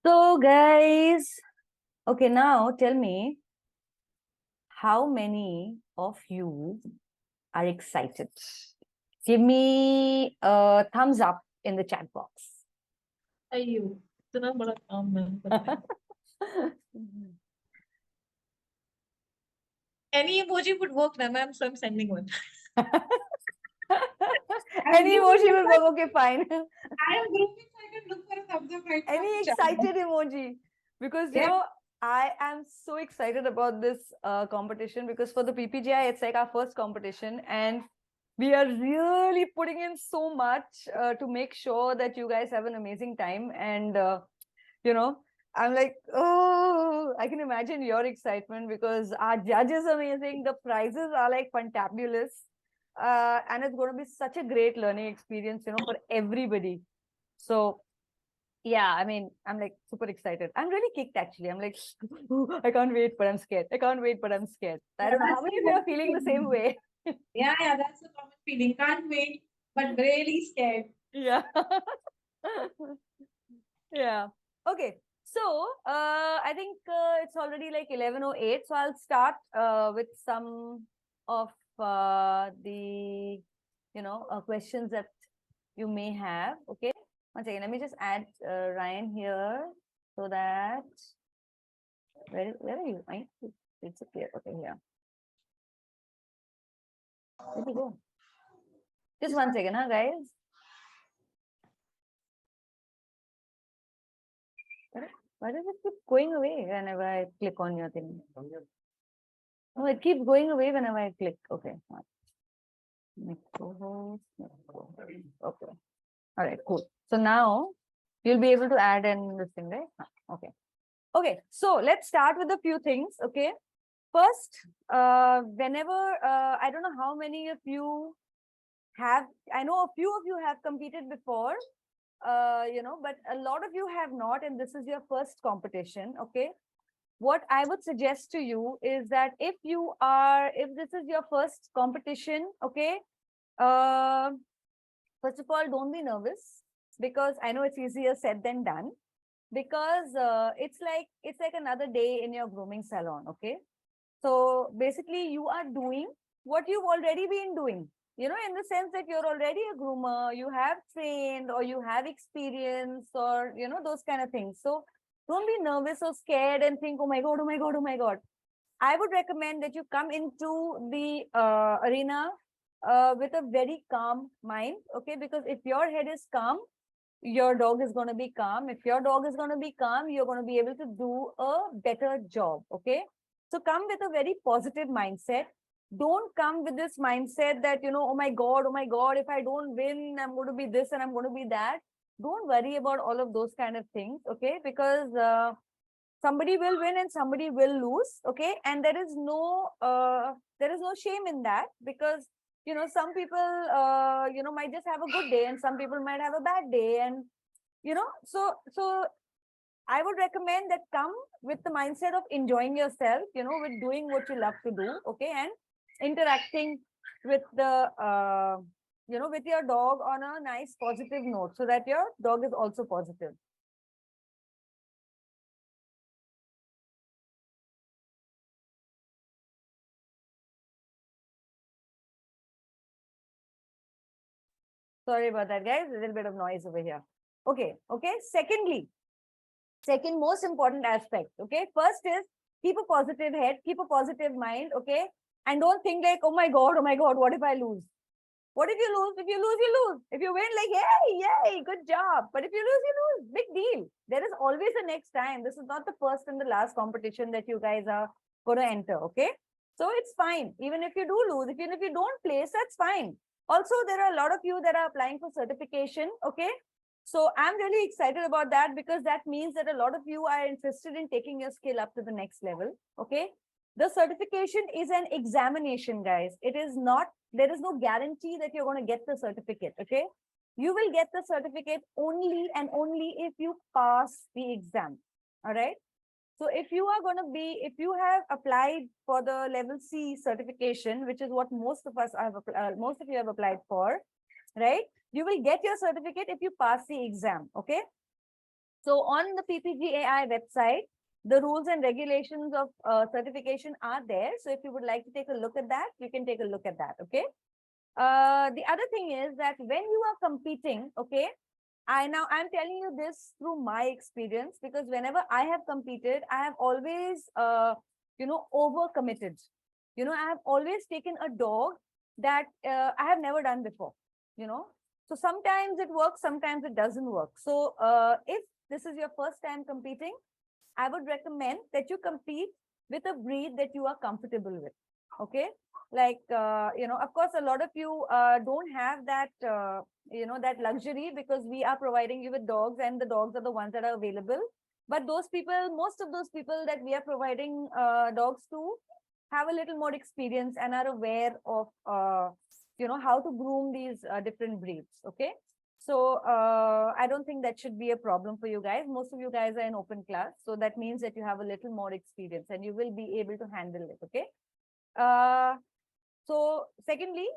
So guys, okay, now tell me, how many of you are excited? Give me a thumbs up in the chat box. You. इतना बड़ा काम मैं करती हूँ. Any emoji would work, na ma'am, so I'm sending one. Any emoji will work. Okay, fine. I am grooming, so I can look for a thumbs up right now. Any excited emoji, because you Yeah. know I am so excited about this competition, because for the PPGAI it's like our first competition and we are really putting in so much to make sure that you guys have an amazing time. And you know, I'm like, oh, I can imagine your excitement, because our judge is amazing, the prizes are like fantabulous, and it's going to be such a great learning experience, you know, for everybody. So yeah, I mean, I'm like super excited. I'm really kicked actually. I'm like, I can't wait, but I'm scared. I can't wait, but I'm scared. I don't know how many of you are feeling the same way. Yeah, that's a common feeling. Can't wait, but really scared. Yeah. Yeah. Okay. So I think it's already like 11:08. So I'll start with some of the questions that you may have. Okay. One second. Let me just add Ryan here so that where are you? It's clear. Okay, here. Where'd you go? Just one second, huh, guys? Why does it keep going away whenever I click on your thing? Oh, it keeps going away whenever I click. Okay. Okay. All right, cool. So now you'll be able to add in this thing, right? Okay. Okay. So let's start with a few things. Okay. First, whenever I don't know how many of you have, I know a few of you have competed before, but a lot of you have not, and this is your first competition. Okay. What I would suggest to you is that if this is your first competition, okay, first of all, don't be nervous, because I know it's easier said than done, because it's like another day in your grooming salon. Okay. So basically you are doing what you've already been doing, in the sense that you're already a groomer, you have trained or you have experience, or, those kind of things. So don't be nervous or scared and think, oh my God, oh my God, oh my God. I would recommend that you come into the arena with a very calm mind. Okay. Because if your head is calm, your dog is going to be calm. If your dog is going to be calm, you're going to be able to do a better job. Okay. So come with a very positive mindset. Don't come with this mindset that, oh my God, if I don't win, I'm going to be this and I'm going to be that. Don't worry about all of those kind of things. Okay. Because somebody will win and somebody will lose. Okay. And there is no shame in that, because some people might just have a good day and some people might have a bad day, and so I would recommend that come with the mindset of enjoying yourself, with doing what you love to do. Okay. And interacting with the with your dog on a nice positive note, so that your dog is also positive. Sorry about that, guys. A little bit of noise over here. Okay. Okay. Second most important aspect. Okay. First is keep a positive head, keep a positive mind. Okay. And don't think like, oh my God, what if I lose? What if you lose? If you lose, you lose. If you win, like, hey, yay, good job. But if you lose, you lose. Big deal. There is always a next time. This is not the first and the last competition that you guys are going to enter. Okay. So it's fine. Even if you do lose, even if you don't place, that's fine. Also, there are a lot of you that are applying for certification. Okay. So I'm really excited about that, because that means that a lot of you are interested in taking your skill up to the next level. Okay. The certification is an examination, guys. It is not, there is no guarantee that you're going to get the certificate. Okay. You will get the certificate only and only if you pass the exam. All right. So if you have applied for the level C certification, which is what most of you have applied for, right? You will get your certificate if you pass the exam. Okay. So on the PPGAI website, the rules and regulations of certification are there. So if you would like to take a look at that, you can take a look at that. Okay. The other thing is that when you are competing, okay, I'm telling you this through my experience, because whenever I have competed, I have always, overcommitted. I have always taken a dog that I have never done before, you know. So sometimes it works, sometimes it doesn't work. So if this is your first time competing, I would recommend that you compete with a breed that you are comfortable with. Okay. Like, of course, a lot of you don't have that, that luxury, because we are providing you with dogs and the dogs are the ones that are available. But those people, most of those people that we are providing dogs to have a little more experience and are aware of, how to groom these different breeds. Okay. So I don't think that should be a problem for you guys. Most of you guys are in open class. So that means that you have a little more experience and you will be able to handle it. Okay. So secondly,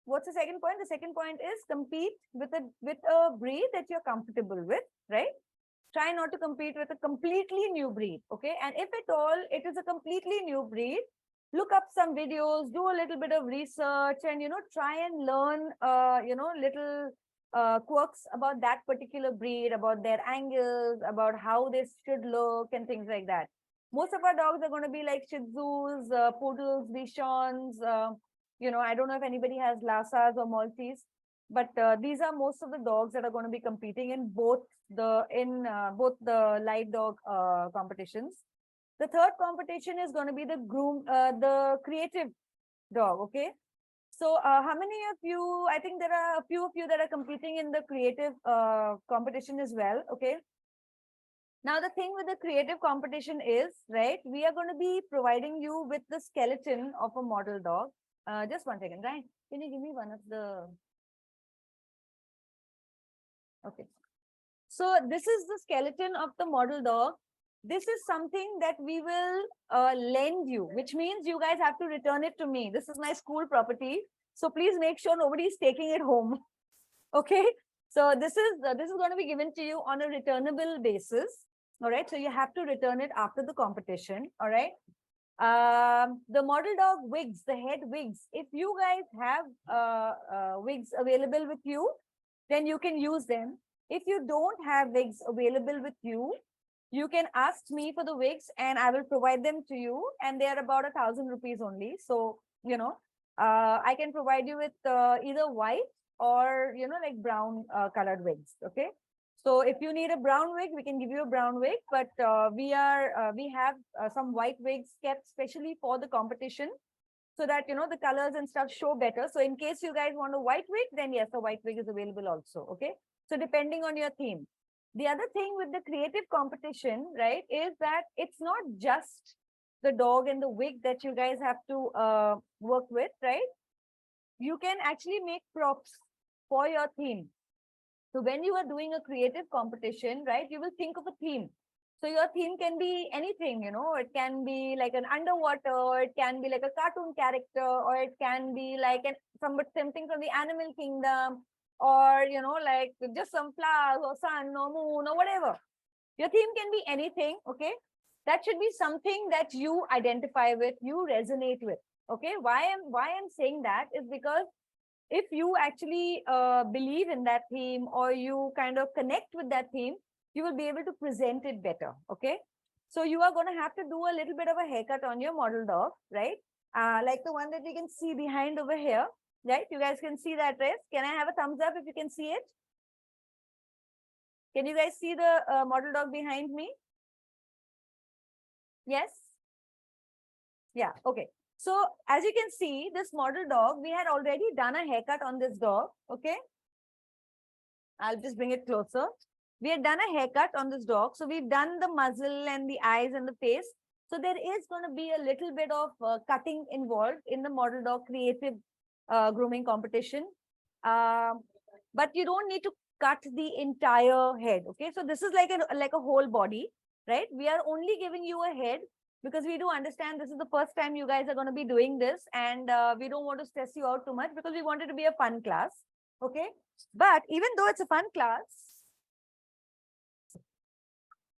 what's the second point? The second point is compete with a breed that you're comfortable with, right? Try not to compete with a completely new breed. Okay. And if at all it is a completely new breed, look up some videos, do a little bit of research, and try and learn little quirks about that particular breed, about their angles, about how they should look and things like that. Most of our dogs are going to be like Shih Tzus, Poodles, Bichons. I don't know if anybody has Lhasas or Maltese, but these are most of the dogs that are going to be competing in both the live dog competitions. The third competition is going to be the creative dog. Okay. So how many of you, I think there are a few of you that are competing in the creative competition as well. Okay. Now, the thing with the creative competition is, right, we are going to be providing you with the skeleton of a model dog. Just one second, right? Can you give me one of the... Okay. So this is the skeleton of the model dog. This is something that we will lend you, which means you guys have to return it to me. This is my school property. So please make sure nobody is taking it home. Okay. So this is going to be given to you on a returnable basis. All right. So you have to return it after the competition. All right. The model dog wigs, the head wigs. If you guys have wigs available with you, then you can use them. If you don't have wigs available with you, you can ask me for the wigs and I will provide them to you. And they are about 1,000 rupees only. So, I can provide you with either white or, like brown colored wigs. Okay. So if you need a brown wig, we can give you a brown wig, but we have some white wigs kept specially for the competition, so that, the colors and stuff show better. So in case you guys want a white wig, then yes, a white wig is available also. Okay. So depending on your theme. The other thing with the creative competition, right, is that it's not just the dog and the wig that you guys have to work with, right? You can actually make props for your theme. So when you are doing a creative competition, right, you will think of a theme. So your theme can be anything, it can be like an underwater, it can be like a cartoon character, or it can be like something from the animal kingdom, or, like just some flowers or sun or moon or whatever. Your theme can be anything. Okay. That should be something that you identify with, you resonate with. Okay. Why I'm saying that is because if you actually believe in that theme, or you kind of connect with that theme, you will be able to present it better. Okay. So you are going to have to do a little bit of a haircut on your model dog, right? Like the one that you can see behind over here, right? You guys can see that, right? Can I have a thumbs up if you can see it? Can you guys see the model dog behind me? Yes? Yeah. Okay. So as you can see, this model dog, we had already done a haircut on this dog. Okay. I'll just bring it closer. We had done a haircut on this dog. So we've done the muzzle and the eyes and the face. So there is going to be a little bit of cutting involved in the model dog creative grooming competition. But you don't need to cut the entire head. Okay. So this is like a whole body, right? We are only giving you a head because we do understand this is the first time you guys are going to be doing this, and we don't want to stress you out too much, because we want it to be a fun class. Okay. But even though it's a fun class,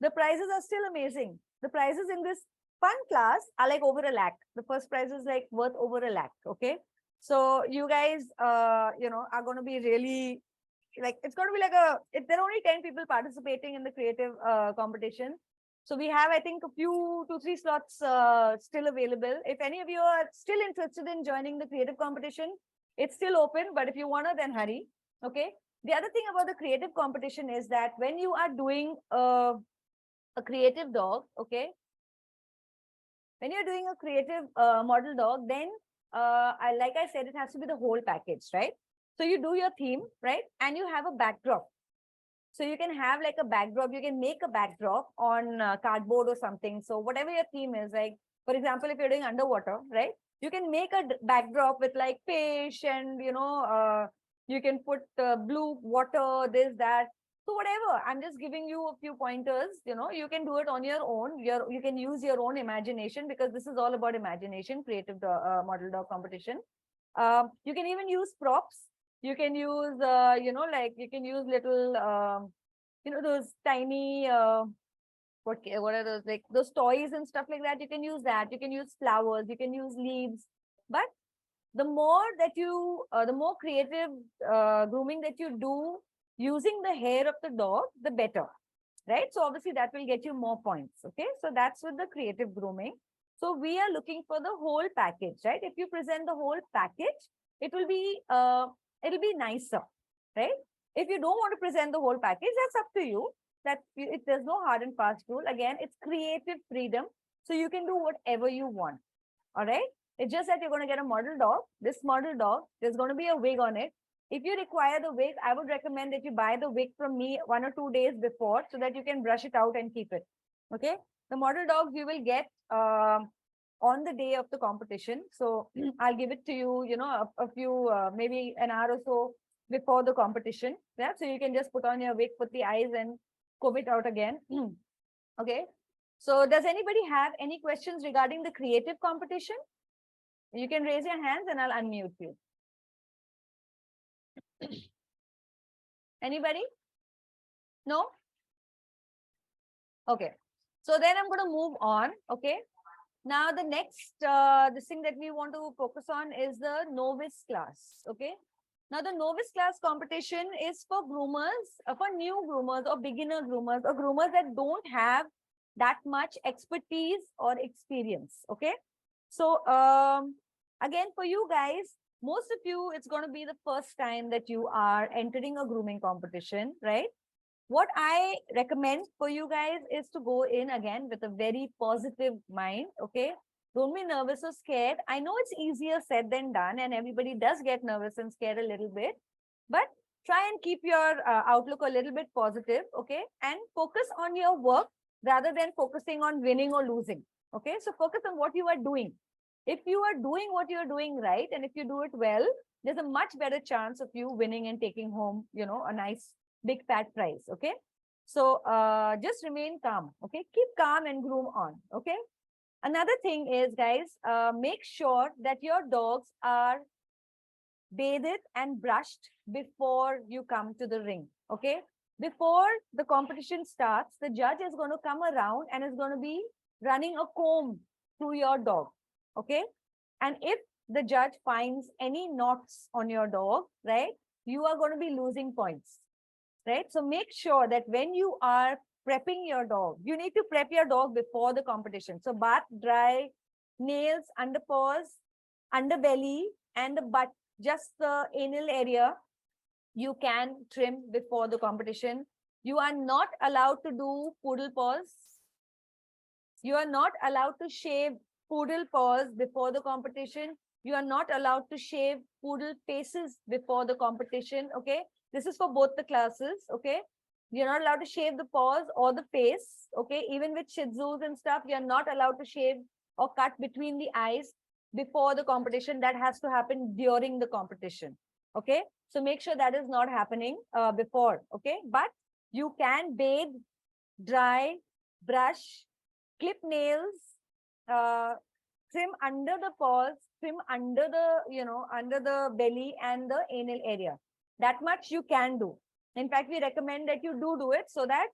the prizes are still amazing. The prizes in this fun class are like over 1 lakh. The first prize is like worth over 1 lakh. Okay. So you guys, are going to be really like, it's going to be like there are only 10 people participating in the creative competition. So we have, I think, a few, 2-3 slots still available. If any of you are still interested in joining the creative competition, it's still open. But if you want to, then hurry. Okay. The other thing about the creative competition is that when you are doing a creative dog, okay, when you're doing a creative model dog, then like I said, it has to be the whole package, right? So you do your theme, right? And you have a backdrop. So you can have like a backdrop, you can make a backdrop on cardboard or something. So whatever your theme is, like, for example, if you're doing underwater, right? You can make a backdrop with like fish and, you can put blue water, this, that. So whatever, I'm just giving you a few pointers, you can do it on your own. You can use your own imagination, because this is all about imagination, creative model dog competition. You can even use props. You can use, like you can use little, those tiny, what are those, like those toys and stuff like that. You can use that. You can use flowers. You can use leaves. But the more the more creative grooming that you do using the hair of the dog, the better, right? So obviously that will get you more points. Okay, so that's with the creative grooming. So we are looking for the whole package, right? If you present the whole package, it'll be nicer, right? If you don't want to present the whole package, that's up to you. There's no hard and fast rule. Again, it's creative freedom, so you can do whatever you want. All right. It's just that you're going to get a model dog. This model dog, there's going to be a wig on it. If you require the wig, I would recommend that you buy the wig from me 1 or 2 days before, so that you can brush it out and keep it. Okay. The model dogs you will get on the day of the competition. So I'll give it to you, a few, maybe an hour or so before the competition. Yeah. So you can just put on your wig, put the eyes and comb it out again. Okay. So does anybody have any questions regarding the creative competition? You can raise your hands and I'll unmute you. Anybody? No? Okay. So then I'm going to move on. Okay. Now the next this thing that we want to focus on is the novice class. Okay. Now the novice class competition is for groomers, for new groomers or beginner groomers, or groomers that don't have that much expertise or experience. Okay. So again, for you guys, most of you, it's going to be the first time that you are entering a grooming competition, right? What I recommend for you guys is to go in again with a very positive mind. Okay. Don't be nervous or scared. I know it's easier said than done, and everybody does get nervous and scared a little bit, but try and keep your outlook a little bit positive. Okay. And focus on your work rather than focusing on winning or losing. Okay. So focus on what you are doing. If you are doing what you're doing right, and if you do it well, there's a much better chance of you winning and taking home, a nice big fat prize. Okay. So just remain calm. Okay. Keep calm and groom on. Okay. Another thing is, guys, make sure that your dogs are bathed and brushed before you come to the ring. Okay. Before the competition starts, the judge is going to come around and is going to be running a comb through your dog. Okay. And if the judge finds any knots on your dog, right, you are going to be losing points. Right. So make sure that when you are prepping your dog, you need to prep your dog before the competition. So bath, dry, nails, underpaws, underbelly, and the butt, just the anal area, you can trim before the competition. You are not allowed to do poodle paws. You are not allowed to shave poodle paws before the competition. You are not allowed to shave poodle faces before the competition. Okay. This is for both the classes. Okay. You're not allowed to shave the paws or the face. Okay. Even with Shih Tzus and stuff, you're not allowed to shave or cut between the eyes before the competition. That has to happen during the competition. Okay. So make sure that is not happening before. Okay. But you can bathe, dry, brush, clip nails, trim under the paws, trim under under the belly and the anal area. That much you can do. In fact, we recommend that you do it so that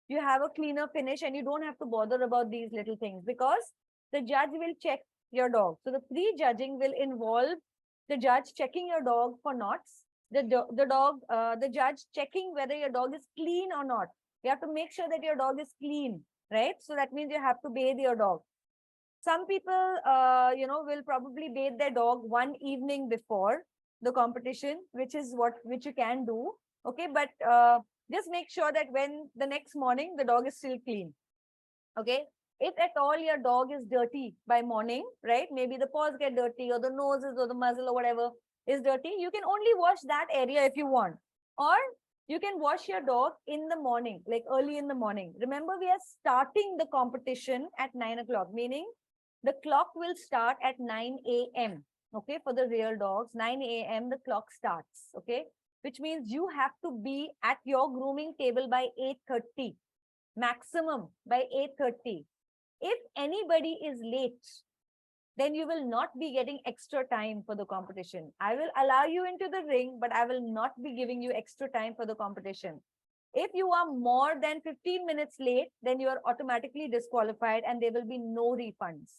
you have a cleaner finish, and you don't have to bother about these little things, because the judge will check your dog. So the pre-judging will involve the judge checking your dog for knots, the judge checking whether your dog is clean or not. You have to make sure that your dog is clean, right? So that means you have to bathe your dog. Some people, will probably bathe their dog one evening before the competition, which you can do. Okay, but just make sure that when the next morning the dog is still clean. Okay, if at all your dog is dirty by morning, right? Maybe the paws get dirty, or the noses or the muzzle or whatever is dirty. You can only wash that area if you want, or you can wash your dog in the morning, like early in the morning. Remember, we are starting the competition at 9 o'clock, meaning the clock will start at 9 a.m. Okay, for the real dogs, 9 a.m. the clock starts. Okay, which means you have to be at your grooming table by 8:30, maximum by 8:30. If anybody is late, then you will not be getting extra time for the competition. I will allow you into the ring, but I will not be giving you extra time for the competition. If you are more than 15 minutes late, then you are automatically disqualified and there will be no refunds.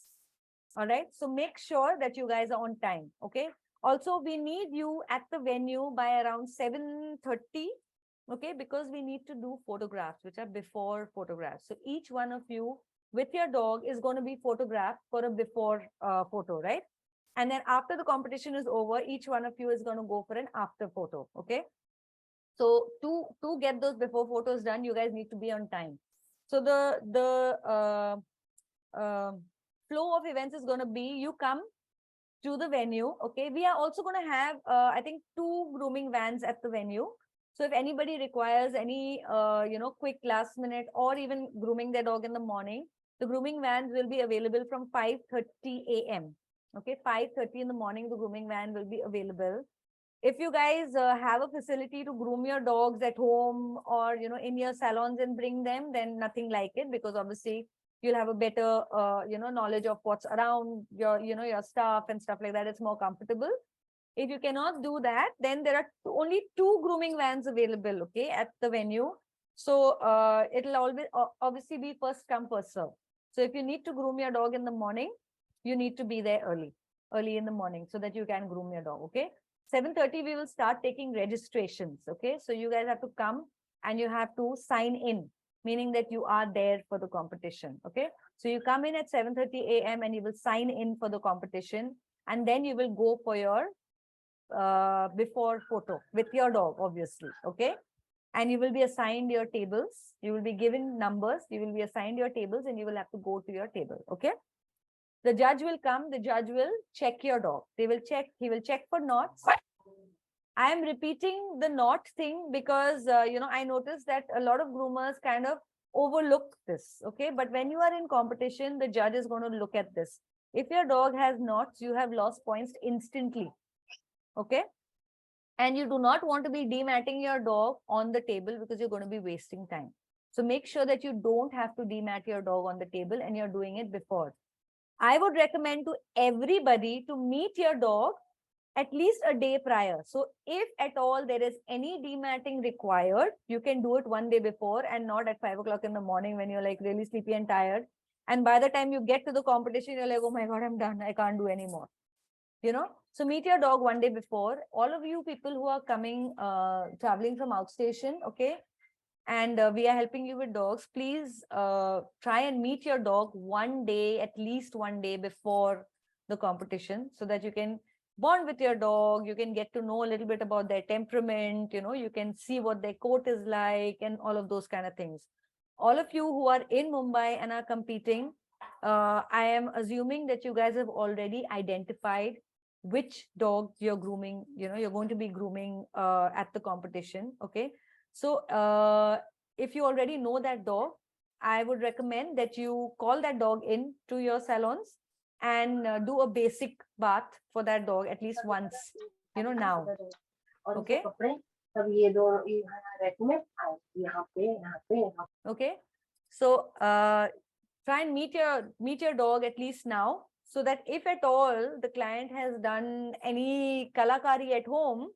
All right. So make sure that you guys are on time. Okay. Also, we need you at the venue by around 7:30. Okay. Because we need to do photographs, which are before photographs. So each one of you with your dog is going to be photographed for a before photo, right? And then after the competition is over, each one of you is going to go for an after photo. Okay. So to get those before photos done, you guys need to be on time. So the flow of events is going to be, you come to the venue. Okay, we are also going to have I think 2 grooming vans at the venue. So if anybody requires any quick last minute, or even grooming their dog in the morning, the grooming vans will be available from 5:30 a.m. Okay, 5:30 in the morning the grooming van will be available. If you guys have a facility to groom your dogs at home, or in your salons and bring them, then nothing like it, because obviously you'll have a better knowledge of what's around your stuff and stuff like that. It's more comfortable. If you cannot do that, then there are only 2 grooming vans available, okay, at the venue. So it'll always obviously be first come first serve. So if you need to groom your dog in the morning, you need to be there early in the morning, so that you can groom your dog. Okay, 7:30 we will start taking registrations. Okay, so you guys have to come and you have to sign in, meaning that you are there for the competition. Okay, so you come in at 7:30 a.m. and you will sign in for the competition, and then you will go for your before photo with your dog, obviously. Okay, and you will be assigned your tables. You will be given numbers. You will be assigned your tables, and you will have to go to your table. Okay, the judge will come. The judge will check your dog. He will check for knots. I am repeating the knot thing because I noticed that a lot of groomers kind of overlook this. Okay, but when you are in competition, the judge is going to look at this. If your dog has knots, you have lost points instantly. Okay, and you do not want to be dematting your dog on the table, because you're going to be wasting time. So make sure that you don't have to demat your dog on the table, and you're doing it before. I would recommend to everybody to meet your dog at least a day prior. So if at all there is any dematting required, you can do it one day before, and not at 5 o'clock in the morning when you're like really sleepy and tired. And by the time you get to the competition, you're like, oh my God, I'm done. I can't do anymore. So meet your dog one day before. All of you people who are coming, traveling from outstation, okay, and we are helping you with dogs, please try and meet your dog one day, at least one day before the competition, so that you can bond with your dog. You can get to know a little bit about their temperament. You can see what their coat is like, and all of those kind of things. All of you who are in Mumbai and are competing, I am assuming that you guys have already identified which dog you're grooming. You're going to be grooming at the competition. Okay, so if you already know that dog, I would recommend that you call that dog in to your salons and do a basic bath for that dog at least once, now. Okay. Okay. So try and meet your dog at least now, so that if at all the client has done any kalakari at home,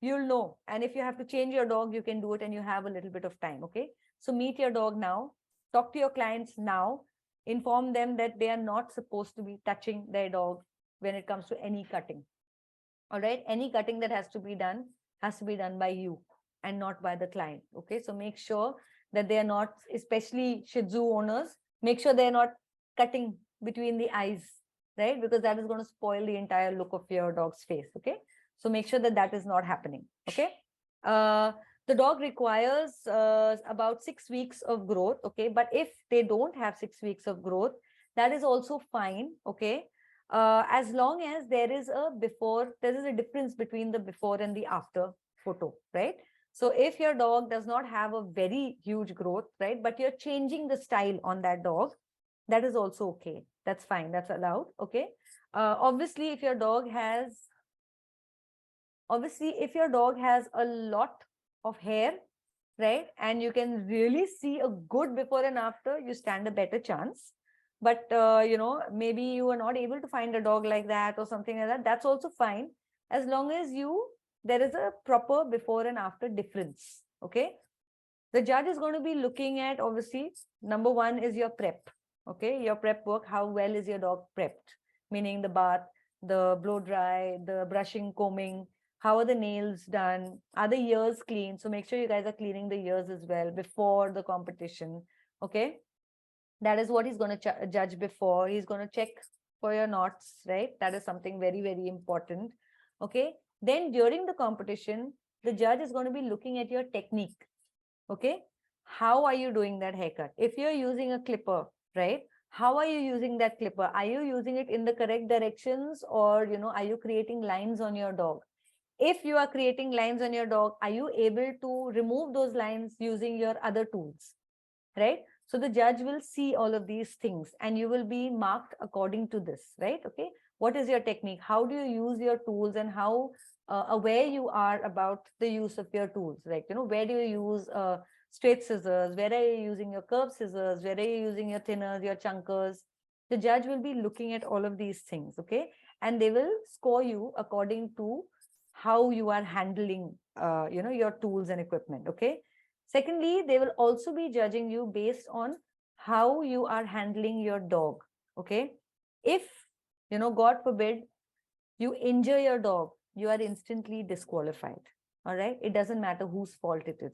you'll know. And if you have to change your dog, you can do it and you have a little bit of time. Okay. So meet your dog now, talk to your clients now, inform them that they are not supposed to be touching their dog when it comes to any cutting. All right. Any cutting that has to be done by you and not by the client. Okay. So make sure that they are not, especially Shih Tzu owners, make sure they're not cutting between the eyes, right? Because that is going to spoil the entire look of your dog's face. Okay. So make sure that that is not happening. Okay. The dog requires about 6 weeks of growth. Okay. But if they don't have 6 weeks of growth, that is also fine. Okay. As long as there is a difference between the before and the after photo, right? So if your dog does not have a very huge growth, right, but you're changing the style on that dog, that is also okay. That's fine. That's allowed. Okay. Obviously, if your dog has a lot of hair, right, and you can really see a good before and after, you stand a better chance. But maybe you are not able to find a dog like that or something like that. That's also fine, as long as there is a proper before and after difference. Okay. The judge is going to be looking at, obviously, number one is your prep. Okay. Your prep work. How well is your dog prepped? Meaning the bath, the blow dry, the brushing, combing. How are the nails done? Are the ears clean? So make sure you guys are cleaning the ears as well before the competition. Okay. That is what he's going to judge before. He's going to check for your knots, right? That is something very, very important. Okay. Then during the competition, the judge is going to be looking at your technique. Okay. How are you doing that haircut? If you're using a clipper, right? How are you using that clipper? Are you using it in the correct directions, or, are you creating lines on your dog? If you are creating lines on your dog, are you able to remove those lines using your other tools, right? So the judge will see all of these things and you will be marked according to this, right? Okay. What is your technique? How do you use your tools, and how aware you are about the use of your tools? Like, where do you use straight scissors? Where are you using your curved scissors? Where are you using your thinners, your chunkers? The judge will be looking at all of these things. Okay. And they will score you according to how you are handling, your tools and equipment. Okay. Secondly, they will also be judging you based on how you are handling your dog. Okay. If, God forbid, you injure your dog, you are instantly disqualified. All right. It doesn't matter whose fault it is.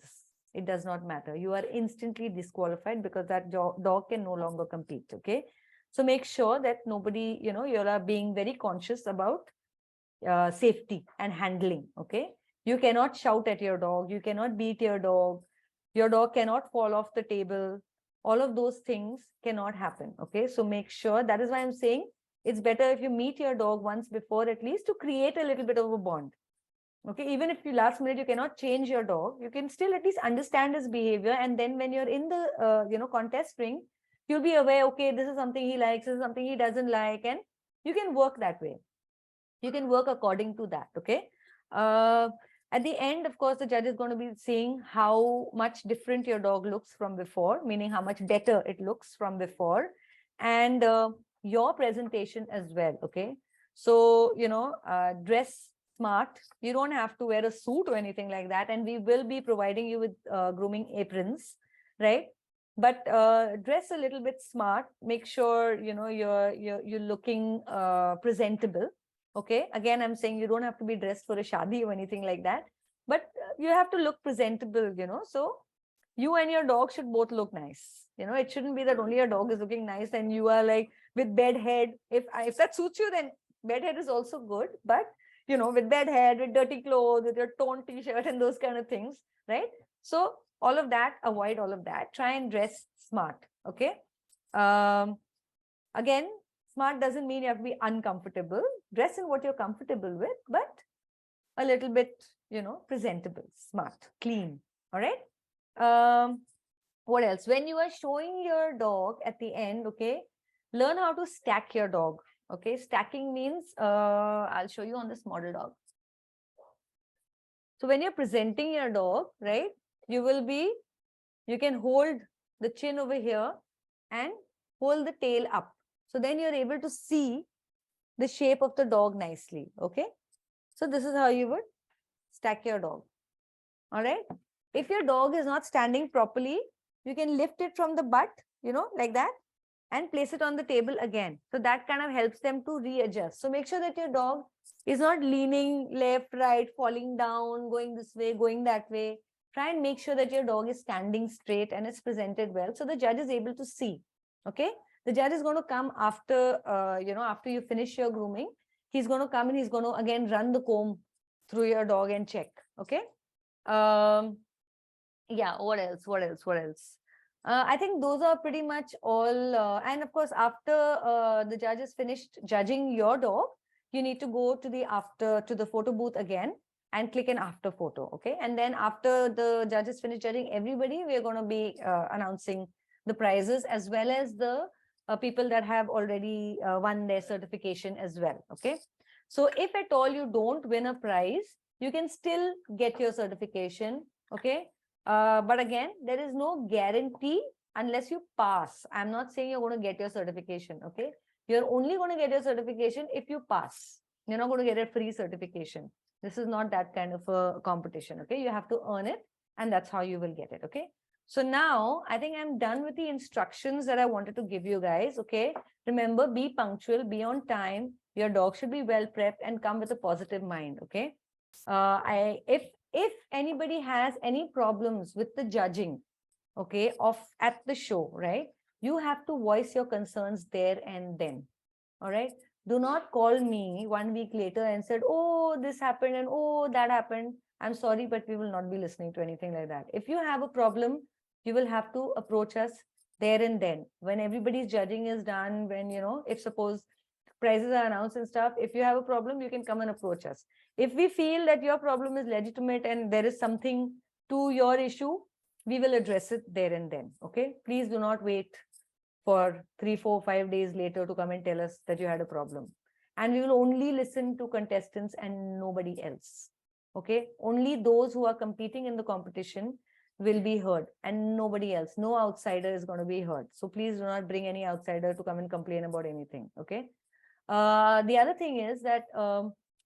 It does not matter. You are instantly disqualified because that dog can no longer compete. Okay. So make sure that nobody, you are being very conscious about safety and handling. Okay. You cannot shout at your dog. You cannot beat your dog. Your dog cannot fall off the table. All of those things cannot happen. Okay. So make sure, that is why I'm saying it's better if you meet your dog once before, at least, to create a little bit of a bond. Okay. Even if you last minute, you cannot change your dog, you can still at least understand his behavior. And then when you're in the, contest ring, you'll be aware, okay, this is something he likes, this is something he doesn't like. And you can work that way. You can work according to that. Okay. At the end, of course, the judge is going to be seeing how much different your dog looks from before, meaning how much better it looks from before, and your presentation as well. Okay. So, dress smart. You don't have to wear a suit or anything like that. And we will be providing you with grooming aprons, right? But dress a little bit smart. Make sure, you're looking presentable. Okay. Again, I'm saying you don't have to be dressed for a shadi or anything like that, but you have to look presentable, so you and your dog should both look nice. It shouldn't be that only your dog is looking nice and you are like with bed head. If that suits you, then bed head is also good. But, with bed head, with dirty clothes, with your torn t-shirt and those kind of things, right? So all of that, avoid all of that. Try and dress smart. Okay. Again, smart doesn't mean you have to be uncomfortable. Dress in what you're comfortable with, but a little bit, presentable, smart, clean. All right. What else? When you are showing your dog at the end, okay, learn how to stack your dog. Okay. Stacking means, I'll show you on this model dog. So when you're presenting your dog, right, you can hold the chin over here and hold the tail up. So then you're able to see the shape of the dog nicely. Okay. So this is how you would stack your dog. All right. If your dog is not standing properly, you can lift it from the butt, you know, like that, and place it on the table again. So that kind of helps them to readjust. So make sure that your dog is not leaning left, right, falling down, going this way, going that way. Try and make sure that your dog is standing straight and is presented well, so the judge is able to see. Okay. The judge is going to come after, after you finish your grooming. He's going to come and he's going to again run the comb through your dog and check. Okay. Yeah, what else? I think those are pretty much all. And of course, after the judge is finished judging your dog, you need to go to the photo booth again and click an after photo. Okay. And then after the judge is finished judging everybody, we're going to be announcing the prizes as well as the people that have already won their certification as well. Okay. So if at all you don't win a prize, you can still get your certification. Okay. But again, there is no guarantee unless you pass. I'm not saying you're going to get your certification. Okay. You're only going to get your certification if you pass. You're not going to get a free certification. This is not that kind of a competition. Okay. You have to earn it, and that's how you will get it. Okay. So now I think I'm done with the instructions that I wanted to give you guys. Okay. Remember, be punctual, be on time. Your dog should be well prepped and come with a positive mind. Okay. If anybody has any problems with the judging, okay, of at the show, right, you have to voice your concerns there and then. All right. Do not call me 1 week later and said, oh, this happened and oh, that happened. I'm sorry, but we will not be listening to anything like that. If you have a problem, you will have to approach us there and then. When everybody's judging is done, when, if suppose prizes are announced and stuff, if you have a problem, you can come and approach us. If we feel that your problem is legitimate and there is something to your issue, we will address it there and then. Okay. Please do not wait for 3, 4, 5 days later to come and tell us that you had a problem. And we will only listen to contestants and nobody else. Okay. Only those who are competing in the competition will be heard and nobody else. No outsider is going to be heard. So please do not bring any outsider to come and complain about anything. Okay. The other thing is that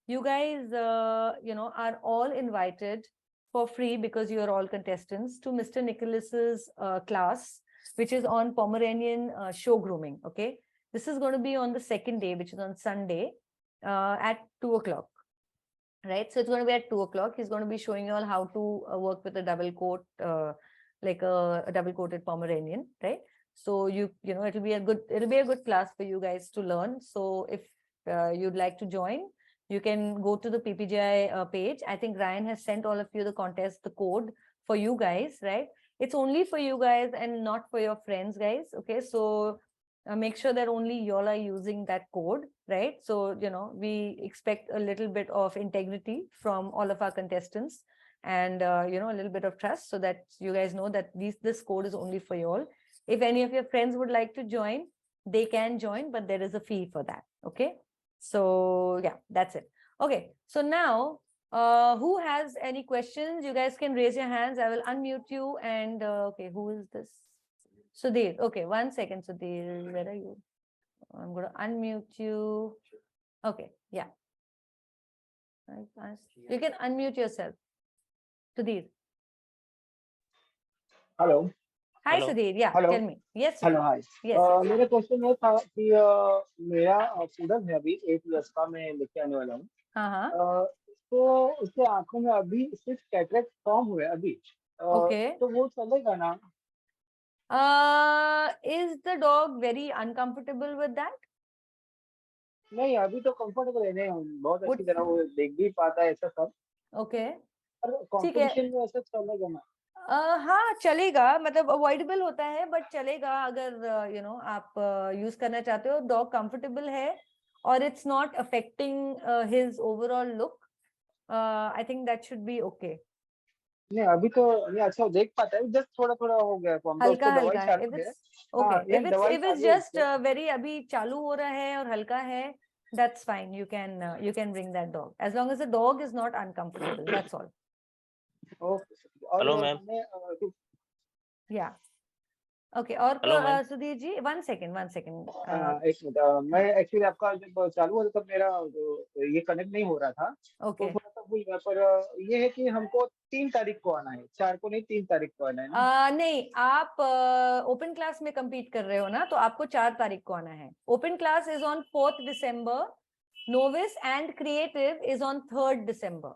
you guys, are all invited for free because you are all contestants to Mr. Nicholas's class, which is on Pomeranian show grooming. Okay. This is going to be on the second day, which is on Sunday at 2 o'clock. Right. So it's going to be at 2 o'clock. He's going to be showing you all how to work with a double coat, like a double coated Pomeranian. Right. So it'll be a good class for you guys to learn. So if you'd like to join, you can go to the PPGAI page. I think Ryan has sent all of you the code for you guys, right? It's only for you guys and not for your friends, guys. Okay, so make sure that only y'all are using that code, right? So we expect a little bit of integrity from all of our contestants, and a little bit of trust, so that you guys know that this code is only for y'all. If any of your friends would like to join, they can join, but there is a fee for that. Okay. So yeah, that's it. Okay. So now, who has any questions? You guys can raise your hands. I will unmute you. And okay, who is this? Sudhir. Okay, 1 second, Sudhir. Where are you? I'm going to unmute you. Okay. Yeah. You can unmute yourself. Sudhir. Hello. Hi, Hello. Sudhir. Yeah, Hello. tell me. Yes. Hello Sudhir. Hi Yes. मेरा question ये था कि मेरा poodle है अभी 8 years का, मैं लेके आने वाला हूँ। हाँ। तो उसके आंखों में अभी सिर्फ कैटरेक्ट फॉर्म हुए अभी, Okay. तो वो चलेगा ना? Is the dog very uncomfortable with that? नहीं, अभी तो कंफर्टेबल है, नहीं बहुत अच्छी तरह वो देख भी पाता है ऐसा सब। Okay. पर कंपटीशन में ऐसा चलेगा ना? हाँ, चलेगा, मतलब अवॉइडेबल होता है, बट चलेगा अगर आप यूज करना चाहते हो, डॉग कंफर्टेबल है और it's not affecting his overall look, I think that should be okay. नहीं, अभी तो नहीं, अच्छा देख पाता है, जस्ट थोड़ा थोड़ा हो गया फॉर्म, तो उसको दवाई चालू है। Okay, if it's just very अभी चालू हो रहा है और हल्का है, that's fine, you can bring that dog as long as the dog is not uncomfortable, that's all. Hello ma'am. Yeah okay, और सुधीर जी 1 सेकंड। एक मिनट, मैं एक्चुअली आपका जब चालू हुआ तब मेरा ये कनेक्ट नहीं हो रहा था, ओके, तो थोड़ा सा तो भूल गया, पर ये है कि हमको 3 तारीख को आना है, 4 को नहीं 3 तारीख को आना है ना। नहीं, आप ओपन क्लास में compete कर रहे हो ना, तो आपको 4 तारीख को आना है. Open class is on 4th December. Novice and creative is on 3rd December.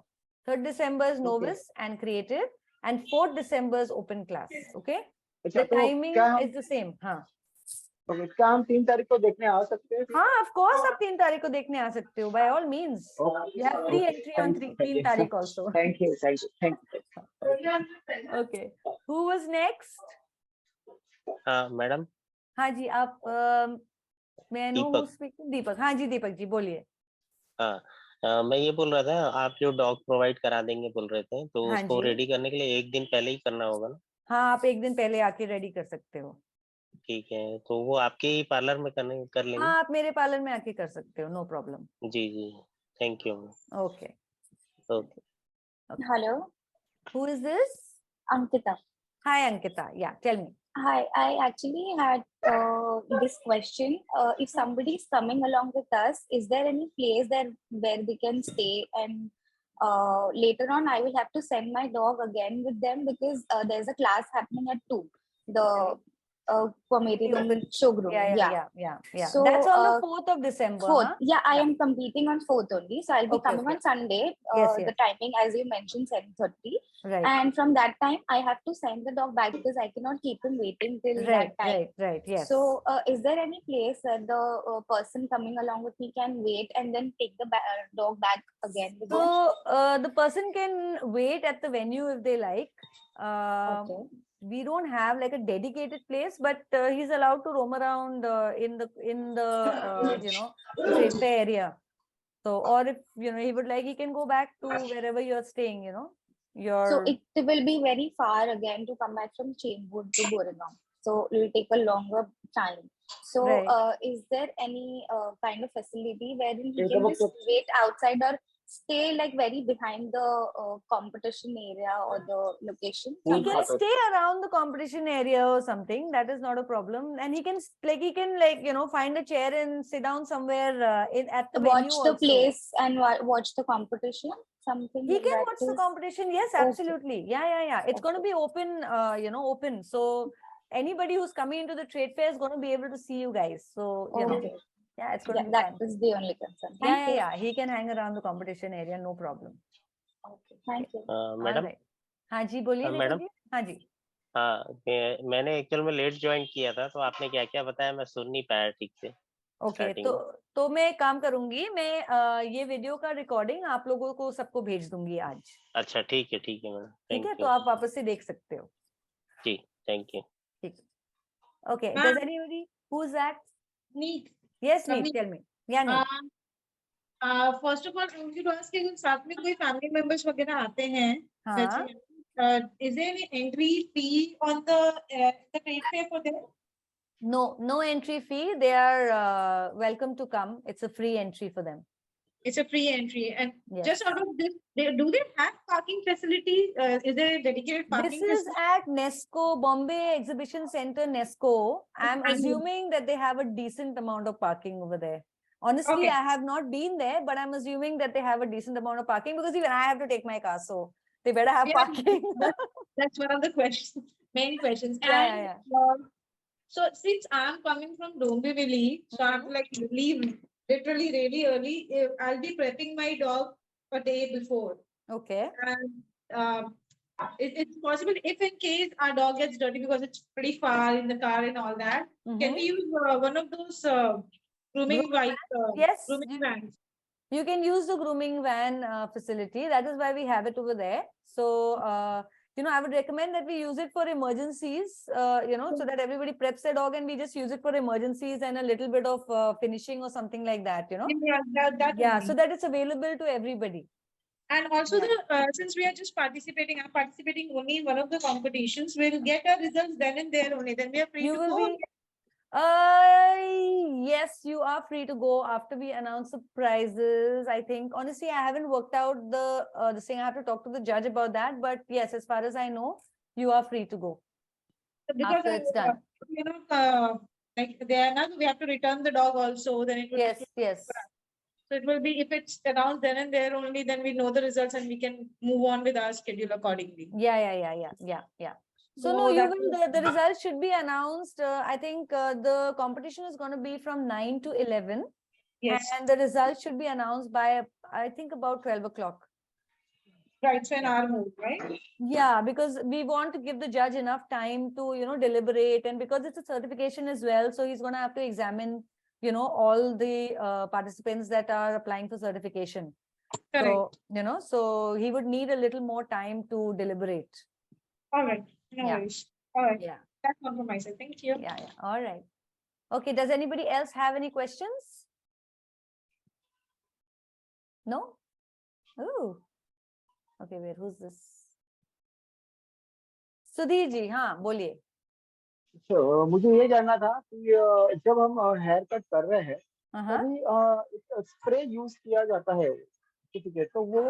3rd December is novice and creative, and 4th December is open class. Okay. अच्छा, The तो timing क्या हम is the same. हाँ. क्या हम 3 तारीख को देखने आ सकते हैं? हाँ, of course आप 3 तारीख को देखने आ सकते हो. By all means. You have free entry on 3 तारीख also. Thank you. Okay. Who was next? हाँ मैडम। हाँ जी, आप may I know who's speaking? दीपक. हाँ जी, दीपक जी बोलिए. हाँ मैं ये बोल रहा था, आप जो डॉग प्रोवाइड करा देंगे बोल रहे थे, तो हाँ उसको जी. रेडी करने के लिए एक दिन पहले ही करना होगा ना? हाँ, आप एक दिन पहले आके रेडी कर सकते हो. ठीक है, तो वो आपके ही पार्लर में कर लेंगे? हाँ, आप मेरे पार्लर में आके कर सकते हो, नो प्रॉब्लम. जी जी, thank you. Okay. Okay. Hello, Who is this? Ankita. Hi, Ankita. Yeah, tell me. Hi, I actually had this question. If somebody is coming along with us, is there any place that where they can stay? And later on, I will have to send my dog again with them because there's a class happening at 2. The comedy showroom. Yeah. So, that's on the 4th of December. 4th. Huh? Yeah, I am competing on 4th only. So I'll be Okay, coming okay. on Sunday. Yes. The timing, as you mentioned, 7:30. Right. And from that time, I have to send the dog back because I cannot keep him waiting till that time. Right. Yes. So, is there any place where the person coming along with me can wait and then take the dog back again? With them? So the person can wait at the venue if they like. Okay. We don't have like a dedicated place, but he's allowed to roam around in the trade fair area. So, or if he would like, he can go back to wherever you're staying. So it will be very far again to come back from Chembur to Goregaon. So it will take a longer time. So Right. is there any kind of facility wherein he can just wait outside or stay like very behind the competition area or the location? He can stay around the competition area or something. That is not a problem. And he can find a chair and sit down somewhere at the venue watch the also. place and watch the competition. Something He like can that watch the is- competition. Yes, absolutely. Yeah. It's going to be open, open. So anybody who's coming into the trade fair is going to be able to see you guys. So, yeah, it's going to be that fun. is the only concern. Thank you. Yeah. He can hang around the competition area, no problem. Okay, thank you. Madam. Alright. हाँ जी, बोलिए madam. जी. हाँ जी. हाँ, मैंने actual में late join किया था, तो आपने क्या क्या बताया मैं सुन नहीं पाया ठीक से। ओके, तो मैं एक काम करूंगी, मैं ये वीडियो का रिकॉर्डिंग आप लोगों को सबको भेज दूंगी आज. अच्छा, ठीक है मैडम, ठीक है, तो आप वापस से देख सकते हो. जी, थैंक यू. ठीक. Okay, does anybody, who's that? Neat. Yes, Neat, tell me. Yeah, Neat. First of all, I want you to ask कि साथ में कोई family members वगैरह आते हैं, हाँ. is there any entry fee on the trade fair for them? No entry fee. They are welcome to come. It's a free entry for them. It's a free entry, and Yes. just out of this, do they have parking facility? Is there a dedicated parking? This is at Nesco, Bombay Exhibition Center, Nesco. I'm assuming that they have a decent amount of parking over there. Honestly, Okay. I have not been there, but I'm assuming that they have a decent amount of parking because even I have to take my car, so they better have parking. That's one of the questions, main questions. Yeah. So since I'm coming from Dombivli, so I have to like leave literally really early. I'll be prepping my dog a day before. Okay. And it's possible if in case our dog gets dirty because it's pretty far in the car and all that, can we use one of those grooming Yes, grooming vans? You can use the grooming van facility. That is why we have it over there. So, I would recommend that we use it for emergencies, so that everybody preps their dog and we just use it for emergencies and a little bit of finishing or something like that, Yeah, so that it's available to everybody. And also since we are just participating, I'm participating only in one of the competitions. We'll get our results then and there only. Then we are free You to will go. be. Yes, you are free to go after we announce the prizes. I think honestly, I haven't worked out the thing. I have to talk to the judge about that. But yes, as far as I know, you are free to go Because after it's done. Like they are not, we have to return the dog also. Then it will Yes. So So it will be, if it's announced then and there only, then we know the results and we can move on with our schedule accordingly. Yeah. So no, So you that will, the results should be announced. I think the competition is going to be from 9 to 11. Yes. And the results should be announced by, I think, about 12 o'clock. Right. So an hour more, right? Yeah, because we want to give the judge enough time to, deliberate, and because it's a certification as well, so he's going to have to examine, all the participants that are applying for certification. Correct. So, so he would need a little more time to deliberate. All right. No Yeah. worries. All right. Yeah. That's all from my side. Thank you. Yeah. All right. Okay. Does anybody else have any questions? No? Oh. Okay, wait, who's this? Sudhir ji, हाँ बोलिए. तो मुझे ये जानना था कि जब हम हेयर कट कर रहे हैं तभी स्प्रे यूज किया जाता है सर्टिफिकेट, तो वो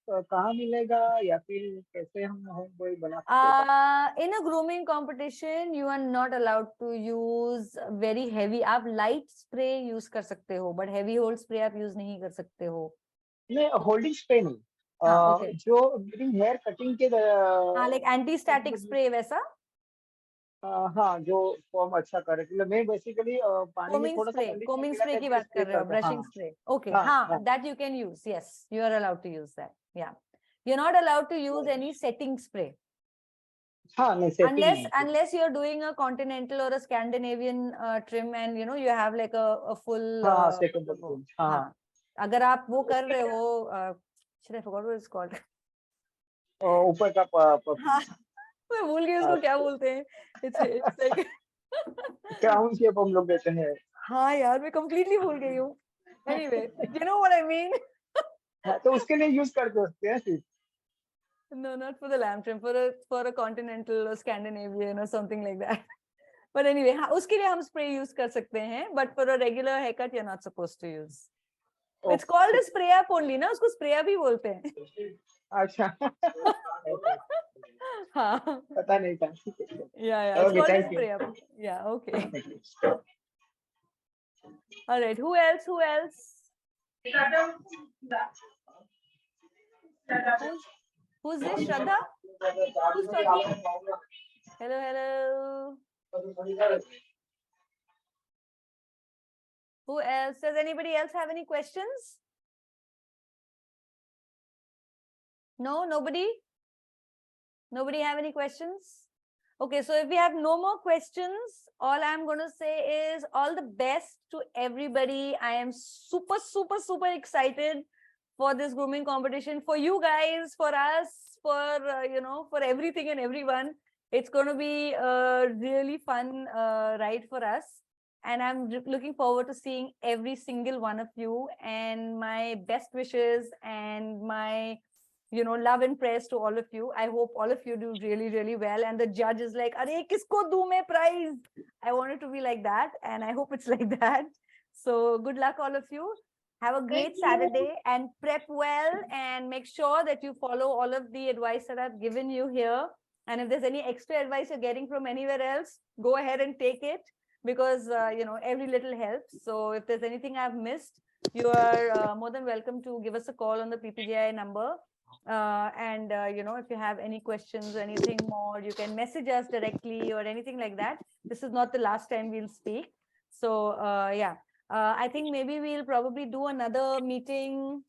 कहाँ मिलेगा या फिर कैसे हम कोई बना सकते हैं? In a grooming competition, you are not allowed to use very heavy. आप light spray use कर सकते हो, but heavy hold spray आप use नहीं कर सकते हो. नहीं, होल्डिंग स्प्रे नहीं, okay. जो ड्यूरिंग हेयर कटिंग के हाँ, like anti-static spray वैसा. हाँ, जो फॉर्म अच्छा करे, मतलब मैं बेसिकली पानी में थोड़ा सा combing spray की बात कर रहे हो, brushing spray. Okay, हाँ, that you can use. Yes, you are allowed to use that. Yeah, you're not allowed to use any setting spray. Unless you're doing a continental or a Scandinavian trim, and you have like a full अगर आप वो कर रहे हो, should I forgot what it's called? ऊपर का मैं भूल गई उसको क्या बोलते हैं. It's like क्राउन शेप हम लोग देते हैं. हाँ यार, मैं completely भूल गई हूँ. Anyway, you know what I mean? तो उसके लिए यूज करते होते हैं सिर्फ. No, not for the lamb trim, for a continental or Scandinavian or something like that. But anyway, हाँ, उसके लिए हम spray use कर सकते हैं, but for a regular haircut you're not supposed to use. It's called a spray up only, ना, उसको spray up ही बोलते हैं. अच्छा. हाँ. पता नहीं था. Yeah, it's called a spray up. Yeah, okay. All right, who else? Who's this? Shraddha? Who's talking? Hello. Who else? Does anybody else have any questions? No, nobody? Nobody have any questions? Okay, so if we have no more questions, all I'm going to say is all the best to everybody. I am super excited for this grooming competition, for you guys, for us, for for everything and everyone. It's going to be a really fun ride for us, and I'm looking forward to seeing every single one of you, and my best wishes and my love and prayers to all of you. I hope all of you do really well, and the judge is like, "Arey, kisko do main prize?" I want it to be like that, and I hope it's like that. So good luck, all of you. Have a great Saturday and prep well, and make sure that you follow all of the advice that I've given you here. And if there's any extra advice you're getting from anywhere else, go ahead and take it, because every little helps. So if there's anything I've missed, you are more than welcome to give us a call on the PPGAI number. And if you have any questions or anything more, you can message us directly or anything like that. This is not the last time we'll speak. So I think maybe we'll probably do another meeting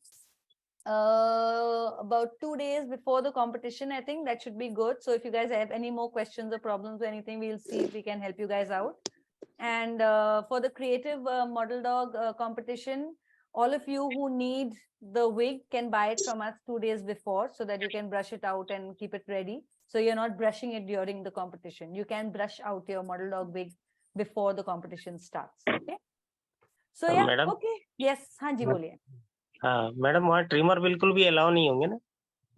about 2 days before the competition. I think that should be good. So if you guys have any more questions or problems or anything, we'll see if we can help you guys out. And for the creative model dog competition, all of you who need the wig can buy it from us 2 days before, so that you can brush it out and keep it ready. So you're not brushing it during the competition. You can brush out your model dog wig before the competition starts. Okay. So yeah, madam? Okay. Yes, हाँ जी बोलिए. हाँ madam, वहाँ trimmer बिल्कुल भी allow नहीं होंगे ना?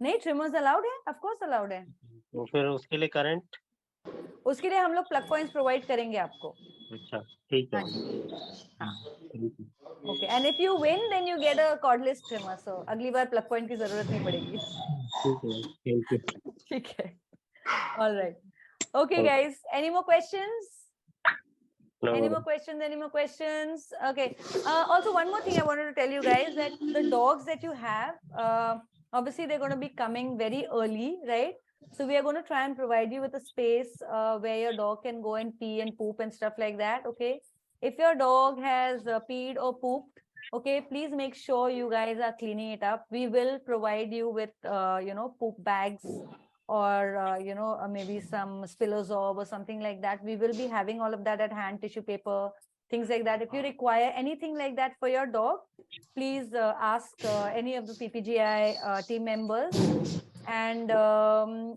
नहीं, ट्रिमर्स अलाउड है, ऑफ कोर्स अलाउड है. तो फिर उसके लिए करंट? उसके लिए हम लोग प्लग पॉइंट्स प्रोवाइड करेंगे आपको. अच्छा, ठीक है. हाँ. Okay, and if you win, then you get a cordless trimmer. So अगली बार प्लग पॉइंट की जरूरत नहीं पड़ेगी. ठीक है. ठीक है. All right. Okay, guys. Any more questions? No. Any more questions? Any more questions? Okay. Also, one more thing I wanted to tell you guys, that the dogs that you have, obviously they're going to be coming very early, right? So we are going to try and provide you with a space where your dog can go and pee and poop and stuff like that. Okay. If your dog has peed or pooped, okay, please make sure you guys are cleaning it up. We will provide you with, poop bags, or maybe some Spillosorb or something like that. We will be having all of that at hand, tissue paper, things like that. If you require anything like that for your dog, please ask any of the PPGAI team members. And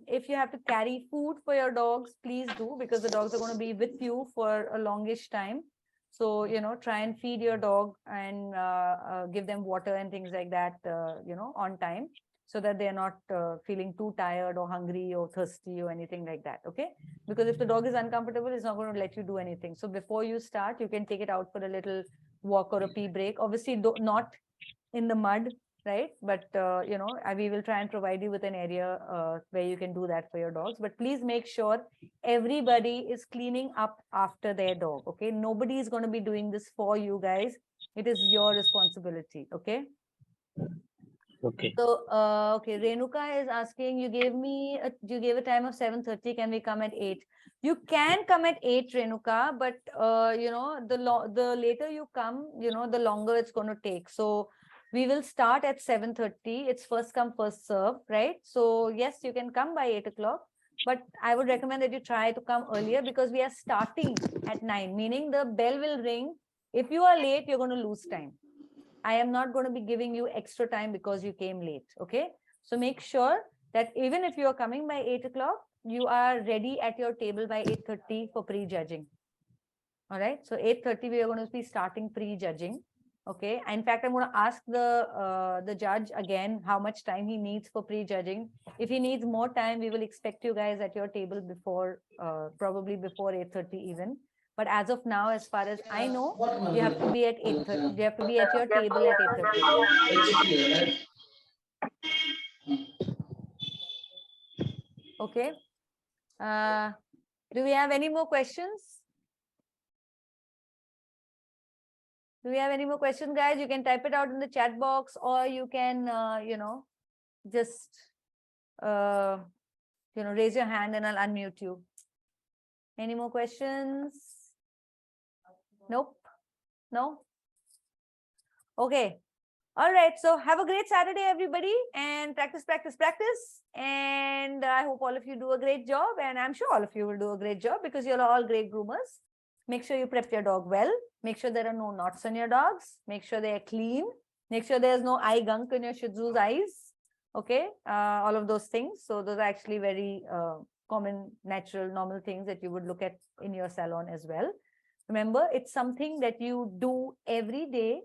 if you have to carry food for your dogs, please do, because the dogs are going to be with you for a longish time. So, try and feed your dog and give them water and things like that, on time, so that they're not feeling too tired or hungry or thirsty or anything like that. Okay. Because if the dog is uncomfortable, it's not going to let you do anything. So before you start, you can take it out for a little walk or a pee break. Obviously, not in the mud, right? But, we will try and provide you with an area where you can do that for your dogs. But please make sure everybody is cleaning up after their dog. Okay. Nobody is going to be doing this for you guys. It is your responsibility. Okay. Okay. So, okay, Renuka is asking, you gave a time of 7:30. Can we come at 8? You can come at 8, Renuka, but the later you come, the longer it's going to take. So we will start at 7:30. It's first come, first serve, right? So yes, you can come by 8 o'clock, but I would recommend that you try to come earlier, because we are starting at 9, meaning the bell will ring. If you are late, you're going to lose time. I am not going to be giving you extra time because you came late. Okay. So make sure that even if you are coming by 8 o'clock, you are ready at your table by 8:30 for pre-judging. All right. So 8:30, we are going to be starting pre-judging. Okay. In fact, I'm going to ask the judge again how much time he needs for pre-judging. If he needs more time, we will expect you guys at your table before, probably before 8:30 even. But as of now, as far as I know, you have to be at 8:30. You have to be at your table at 8:30. Okay. Do we have any more questions? Do we have any more questions, guys? You can type it out in the chat box, or you can, just, raise your hand and I'll unmute you. Any more questions? Nope. No? Okay. All right. So have a great Saturday, everybody, and practice, practice, practice. And I hope all of you do a great job. And I'm sure all of you will do a great job, because you're all great groomers. Make sure you prep your dog well. Make sure there are no knots on your dogs. Make sure they are clean. Make sure there's no eye gunk in your Shih Tzu's eyes. Okay. All of those things. So those are actually very common, natural, normal things that you would look at in your salon as well. Remember, it's something that you do every day.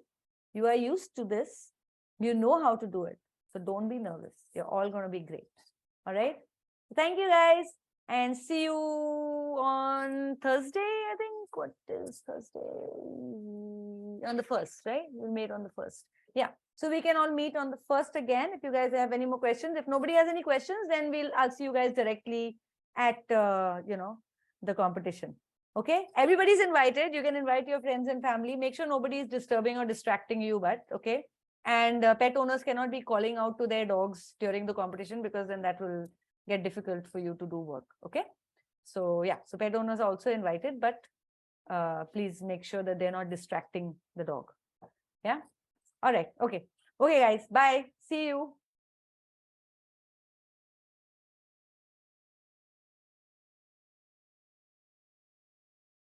You are used to this. You know how to do it. So don't be nervous. You're all going to be great. All right. Thank you, guys. And see you on Thursday, I think. What is Thursday? On the 1st, right? We'll meet on the 1st. Yeah. So we can all meet on the 1st again. If you guys have any more questions. If nobody has any questions, then I'll see you guys directly at, the competition. Okay. Everybody's invited. You can invite your friends and family. Make sure nobody is disturbing or distracting you, but okay. And pet owners cannot be calling out to their dogs during the competition, because then that will get difficult for you to do work. Okay. So yeah, so pet owners are also invited, but please make sure that they're not distracting the dog. Yeah. All right. Okay. Okay, guys. Bye. See you.